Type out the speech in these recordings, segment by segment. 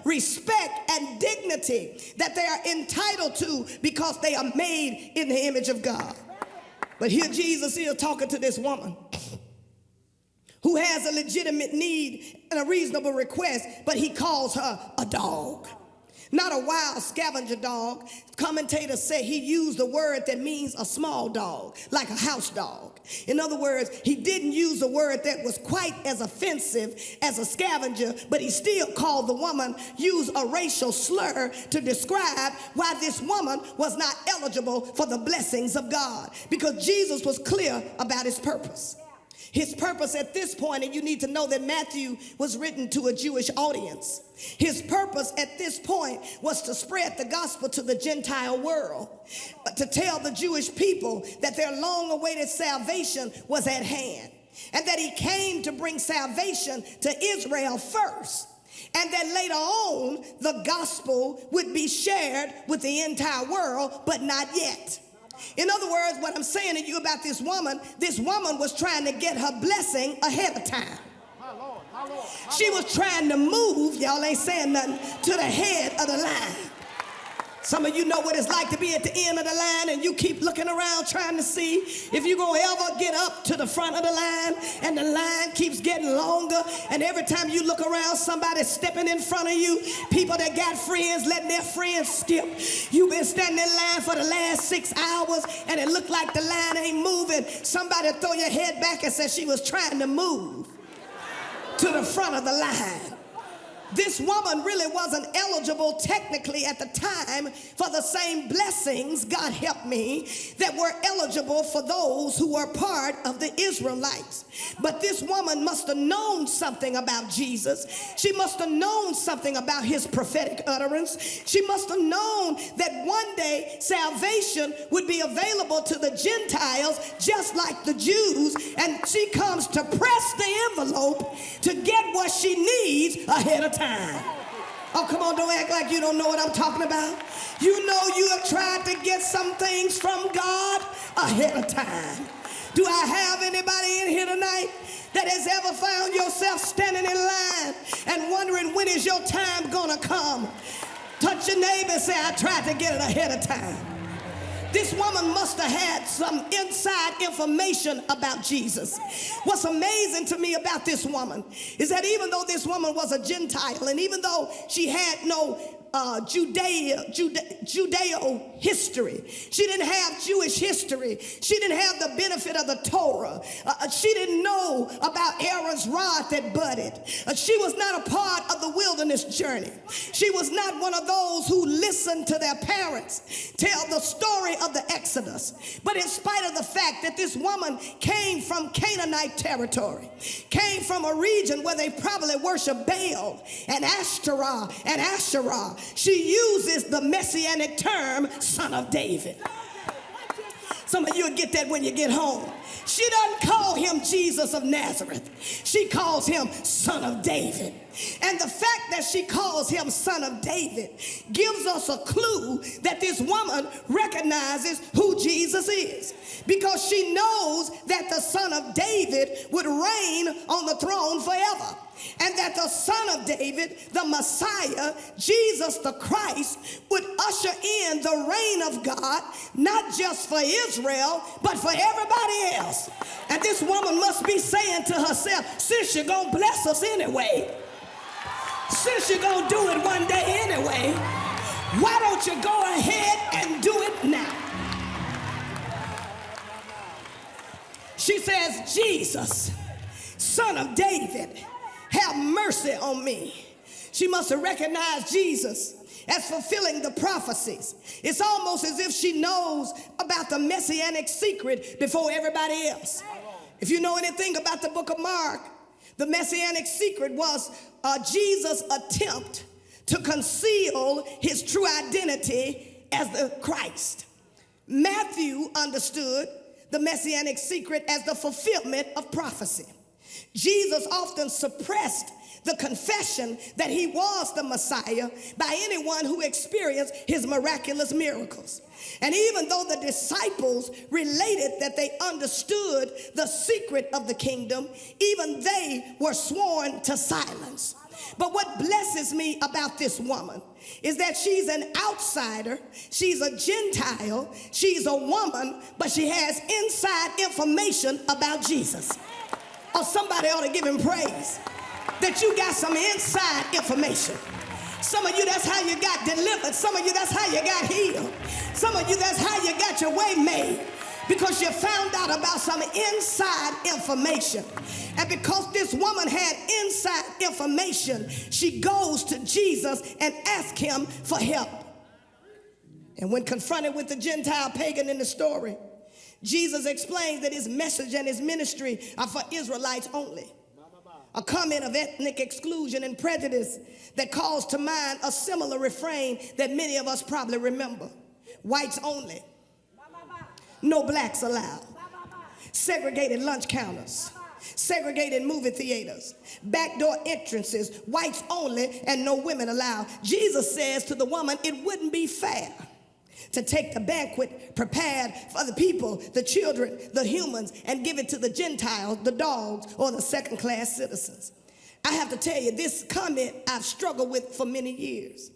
respect and dignity that they are entitled to because they are made in the image of God. But here Jesus is talking to this woman who has a legitimate need and a reasonable request, but he calls her a dog. Not a wild scavenger dog. Commentators say he used a word that means a small dog, like a house dog. In other words, he didn't use a word that was quite as offensive as a scavenger, but he still called the woman, used a racial slur to describe why this woman was not eligible for the blessings of God, because Jesus was clear about his purpose. His purpose at this point, and you need to know that Matthew was written to a Jewish audience. His purpose at this point was to spread the gospel to the Gentile world, but to tell the Jewish people that their long-awaited salvation was at hand, and that he came to bring salvation to Israel first, and that later on the gospel would be shared with the entire world, but not yet. In other words, what I'm saying to you about this woman was trying to get her blessing ahead of time. She was trying to move, y'all ain't saying nothing, to the head of the line. Some of you know what it's like to be at the end of the line and you keep looking around trying to see if you're going to ever get up to the front of the line, and the line keeps getting longer, and every time you look around somebody's stepping in front of you. People that got friends letting their friends skip. You've been standing in line for the last 6 hours and it looked like the line ain't moving. Somebody throw your head back and say she was trying to move to the front of the line. This woman really wasn't eligible technically at the time for the same blessings, God help me, that were eligible for those who were part of the Israelites. But this woman must have known something about Jesus. She must have known something about his prophetic utterance. She must have known that one day salvation would be available to the Gentiles just like the Jews, and she comes to press the envelope to get what she needs ahead of time. Oh, come on, don't act like you don't know what I'm talking about. You know you have tried to get some things from God ahead of time. Do I have anybody in here tonight that has ever found yourself standing in line and wondering when is your time gonna come? Touch your neighbor and say, I tried to get it ahead of time. This woman must have had some inside information about Jesus. What's amazing to me about this woman is that even though this woman was a Gentile, and even though she had no Judeo history, she didn't have Jewish history, she didn't have the benefit of the Torah, she didn't know about Aaron's rod that budded, she was not a part of the wilderness journey, she was not one of those who listened to their parents tell the story of the Exodus. But in spite of the fact that this woman came from Canaanite territory, came from a region where they probably worship Baal and Ashtoreth and Asherah, she uses the messianic term, son of David. Some of you will get that when you get home. She doesn't call him Jesus of Nazareth. She calls him son of David. And the fact that she calls him son of David gives us a clue that this woman recognizes who Jesus is, because she knows that the son of David would reign on the throne forever, and that the son of David, the Messiah, Jesus the Christ, would usher in the reign of God, not just for Israel, but for everybody else. And this woman must be saying to herself, since you're going to bless us anyway, since you're going to do it one day anyway, why don't you go ahead and do it now? She says, Jesus, son of David, have mercy on me. She must have recognized Jesus as fulfilling the prophecies. It's almost as if she knows about the messianic secret before everybody else. If you know anything about the book of Mark, the messianic secret was Jesus' attempt to conceal his true identity as the Christ. Matthew understood the messianic secret as the fulfillment of prophecy. Jesus often suppressed the confession that he was the Messiah by anyone who experienced his miraculous miracles. And even though the disciples related that they understood the secret of the kingdom, even they were sworn to silence. But what blesses me about this woman is that she's an outsider, she's a Gentile, she's a woman, but she has inside information about Jesus. Oh, somebody ought to give him praise that you got some inside information. Some of you, that's how you got delivered. Some of you, that's how you got healed. Some of you, that's how you got your way made, because you found out about some inside information. And because this woman had inside information, she goes to Jesus and asks him for help. And when confronted with the Gentile pagan in the story, Jesus explains that his message and his ministry are for Israelites only. A comment of ethnic exclusion and prejudice that calls to mind a similar refrain that many of us probably remember. Whites only. No blacks allowed. Segregated lunch counters. Segregated movie theaters. Backdoor entrances. Whites only and no women allowed. Jesus says to the woman, it wouldn't be fair to take the banquet prepared for the people, the children, the humans, and give it to the Gentiles, the dogs, or the second-class citizens. I have to tell you, this comment I've struggled with for many years.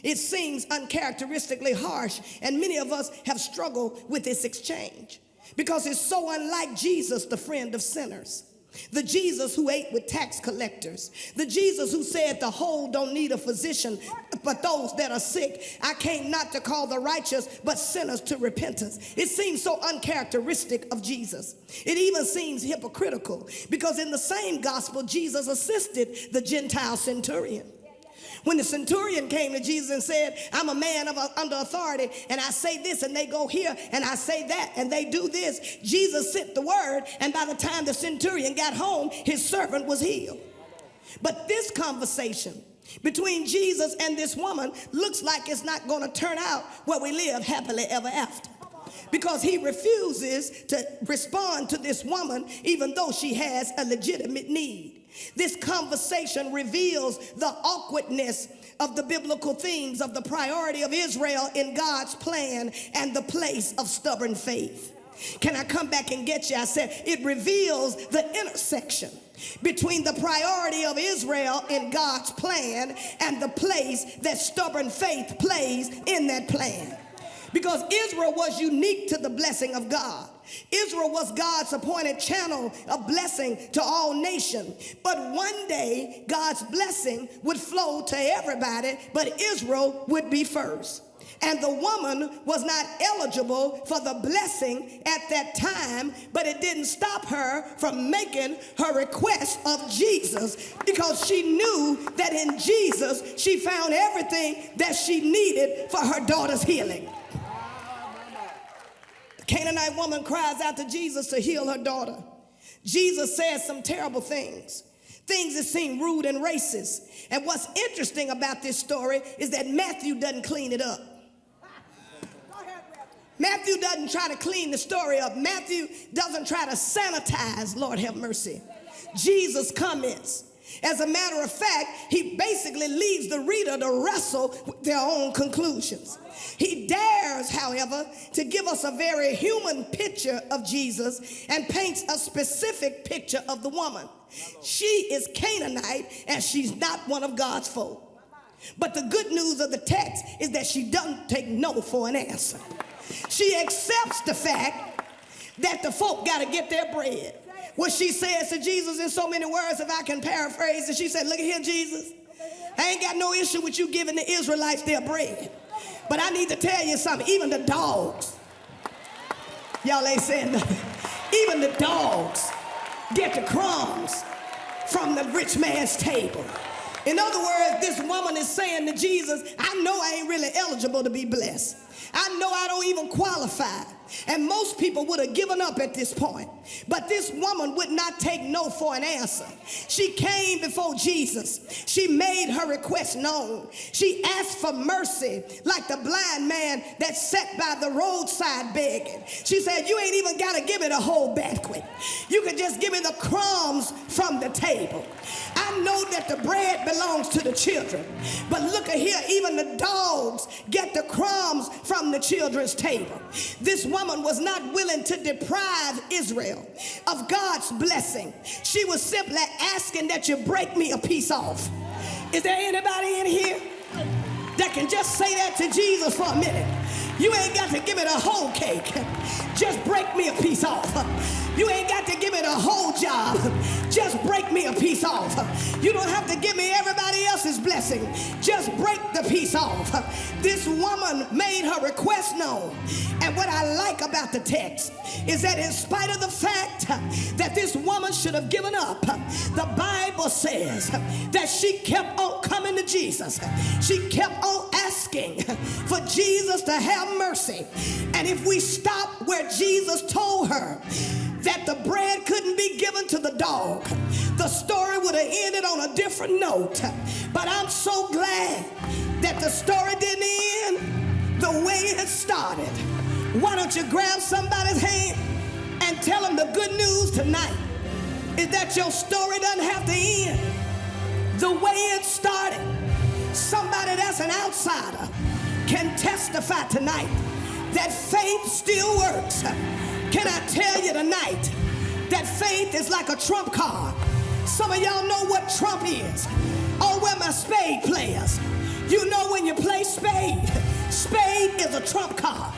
It seems uncharacteristically harsh, and many of us have struggled with this exchange because it's so unlike Jesus, the friend of sinners. The Jesus who ate with tax collectors. The Jesus who said the whole don't need a physician, but those that are sick. I came not to call the righteous, but sinners to repentance. It seems so uncharacteristic of Jesus. It even seems hypocritical because in the same gospel, Jesus assisted the Gentile centurion. When the centurion came to Jesus and said, I'm a man under authority, and I say this, and they go here, and I say that, and they do this, Jesus sent the word, and by the time the centurion got home, his servant was healed. But this conversation between Jesus and this woman looks like it's not going to turn out where we live happily ever after, because he refuses to respond to this woman even though she has a legitimate need. This conversation reveals the awkwardness of the biblical themes of the priority of Israel in God's plan and the place of stubborn faith. Can I come back and get you? I said it reveals the intersection between the priority of Israel in God's plan and the place that stubborn faith plays in that plan. Because Israel was unique to the blessing of God. Israel was God's appointed channel of blessing to all nations. But one day, God's blessing would flow to everybody, but Israel would be first. And the woman was not eligible for the blessing at that time, but it didn't stop her from making her request of Jesus, because she knew that in Jesus, she found everything that she needed for her daughter's healing. Canaanite woman cries out to Jesus to heal her daughter. Jesus says some terrible things that seem rude and racist. And what's interesting about this story is that Matthew doesn't clean it up. Matthew doesn't try to clean the story up. Matthew doesn't try to sanitize, Lord have mercy, Jesus' comments. As a matter of fact, he basically leaves the reader to wrestle with their own conclusions. He dares, however, to give us a very human picture of Jesus and paints a specific picture of the woman. She is Canaanite and she's not one of God's folk. But the good news of the text is that she doesn't take no for an answer. She accepts the fact that the folk got to get their bread. What she says to Jesus in so many words, if I can paraphrase it, she said, look at here, Jesus. I ain't got no issue with you giving the Israelites their bread. But I need to tell you something. Even the dogs, y'all ain't saying nothing. Even the dogs get the crumbs from the rich man's table. In other words, this woman is saying to Jesus, I know I ain't really eligible to be blessed. I know I don't even qualify. And most people would have given up at this point. But this woman would not take no for an answer. She came before Jesus. She made her request known. She asked for mercy like the blind man that sat by the roadside begging. She said, you ain't even got to give me the whole banquet. You can just give me the crumbs from the table. I know that the bread belongs to the children. But look at here, even the dogs get the crumbs from the children's table. This woman was not willing to deprive Israel of God's blessing. She was simply asking that you break me a piece off. Is there anybody in here that can just say that to Jesus for a minute? You ain't got to give it a whole cake. Just break me a piece off. You ain't got to give it a whole job. Just break me a piece off. You don't have to give me everybody else's blessing. Just break the piece off. This woman made her request known. And what I like about the text is that in spite of the fact that this woman should have given up, the Bible says that she kept on coming to Jesus. She kept on asking for Jesus to have mercy. And if we stop where Jesus told her that the bread couldn't be given to the dog, the story would have ended on a different note. But I'm so glad that the story didn't end the way it started. Why don't you grab somebody's hand and tell them the good news tonight is that your story doesn't have to end the way it started. Somebody that's an outsider can testify tonight that faith still works. Can I tell you tonight that faith is like a trump card? Some of y'all know what trump is. Oh, where my spade players. You know when you play spade, spade is a trump card.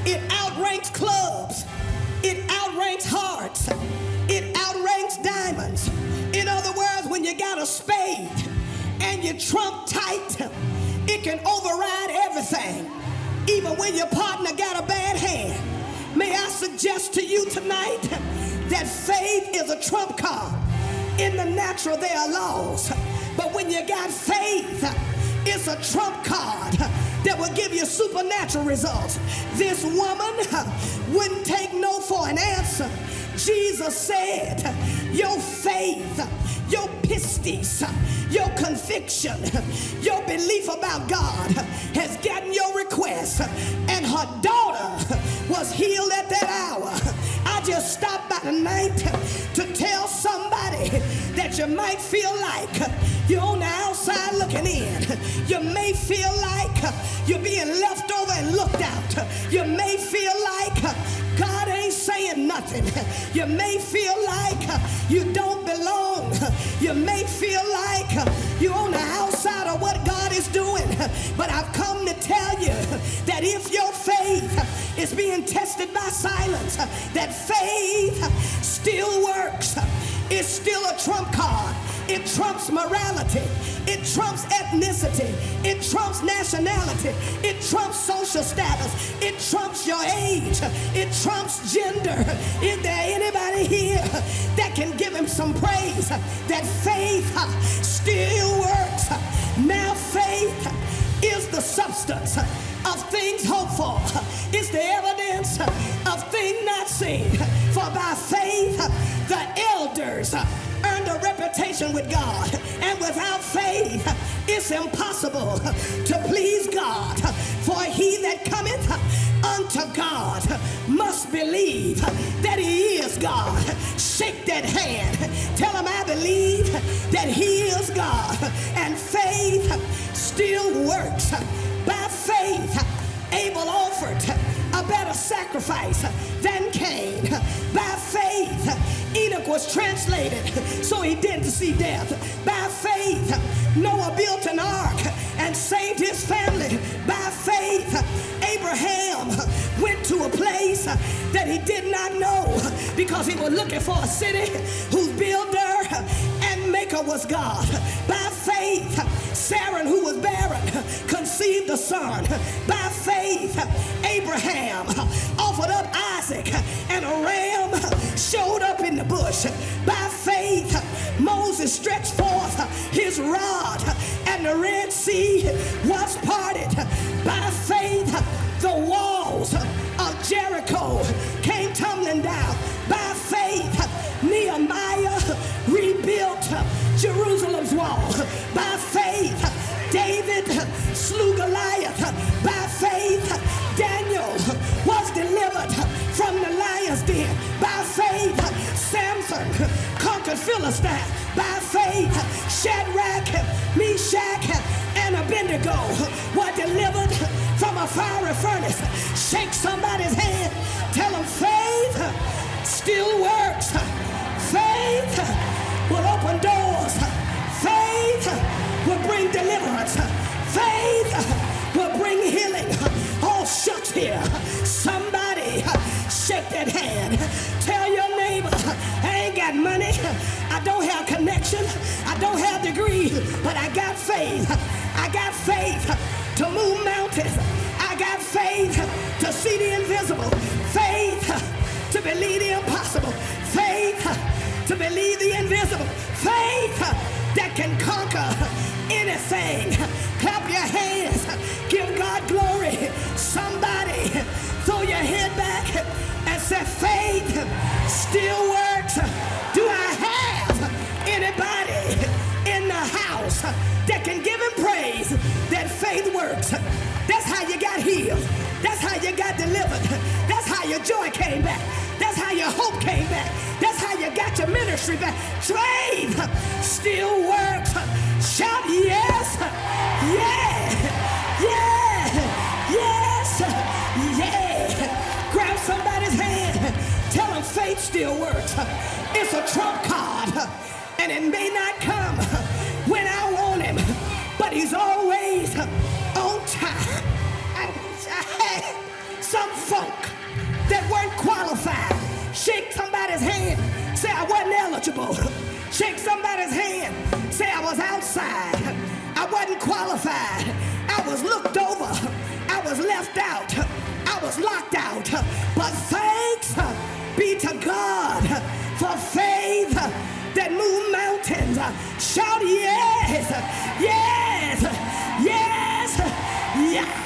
It outranks clubs. It outranks hearts. It outranks diamonds. In other words, when you got a spade and you trump tight, it can override everything, even when your partner got a bad hand. May I suggest to you tonight that faith is a trump card. In the natural, there are laws, but when you got faith, it's a trump card that will give you supernatural results. This woman wouldn't take no for an answer. Jesus said, your faith, your pistis, your conviction, your belief about God has gotten your request. And her daughter was healed at that hour. I just stopped by tonight to tell somebody that you might feel like you're on the outside looking in. You may feel like you're being left over and looked out. You may feel like God ain't saying nothing. You may feel like you don't belong. You may feel like you're on the outside of what God is doing. But I've come to tell you that if your faith is being tested by silence, that faith still works. It's still a trump card. It trumps morality. It trumps ethnicity. It trumps nationality. It trumps social status. It trumps your age. It trumps gender. Is there anybody here that can give him some praise that faith still works? Now faith is the substance of things hoped for. It's the evidence of things not seen. For by faith the elders earned a reputation with God. And without faith it's impossible to please God. For he that cometh unto God must believe that he is God. Shake that hand. Tell him, I believe that he is God. And faith still works. By faith Abel offered a better sacrifice than Cain. By faith Enoch was translated so he didn't see death. By faith Noah built an ark and saved his family. By faith Abraham went to a place that he did not know because he was looking for a city whose builder and maker was God. By faith Sarah, who was barren, conceived a son. By faith Abraham offered up Isaac and a ram showed up in the bush. By faith Moses stretched forth his rod and the Red Sea was parted. By faith the walls of Jericho came tumbling down. By faith Nehemiah rebuilt Jerusalem's wall. By faith David slew Goliath. By faith Daniel was delivered from the lion's den. By faith Samson conquered Philistine. By faith Shadrach, Meshach, and Abednego were delivered from a fiery furnace. Shake somebody's hand. Tell them faith still works. Faith will open doors. Faith will bring deliverance. Faith will bring healing. Oh, shucks here. Somebody shake that hand. Tell your neighbor, I ain't got money. I don't have connection. I don't have degree, but I got faith. I got faith to move mountains. I got faith to see the invisible. Faith to believe the impossible. Faith to believe the invisible. Faith that can conquer anything. Clap your hands. Give God glory. Somebody throw your head back and say, faith still works. Do I have anybody in the house that can give him praise that faith works? That's how you got healed. That's how you got delivered. That's how your joy came back. That's how your hope came back. That's how you got your ministry back. Faith still works. Shout yes, yeah, yeah, yes, yeah. Grab somebody's hand. Tell them faith still works. It's a trump card, and it may not come when I want him, but he's always on time. I had some folk that weren't qualified. Shake somebody's hand, say I wasn't eligible. Shake somebody's hand, say I was outside. I wasn't qualified. I was looked over. I was left out. I was locked out. But thanks be to God for faith that move mountains. Shout yes, yes, yes, yes.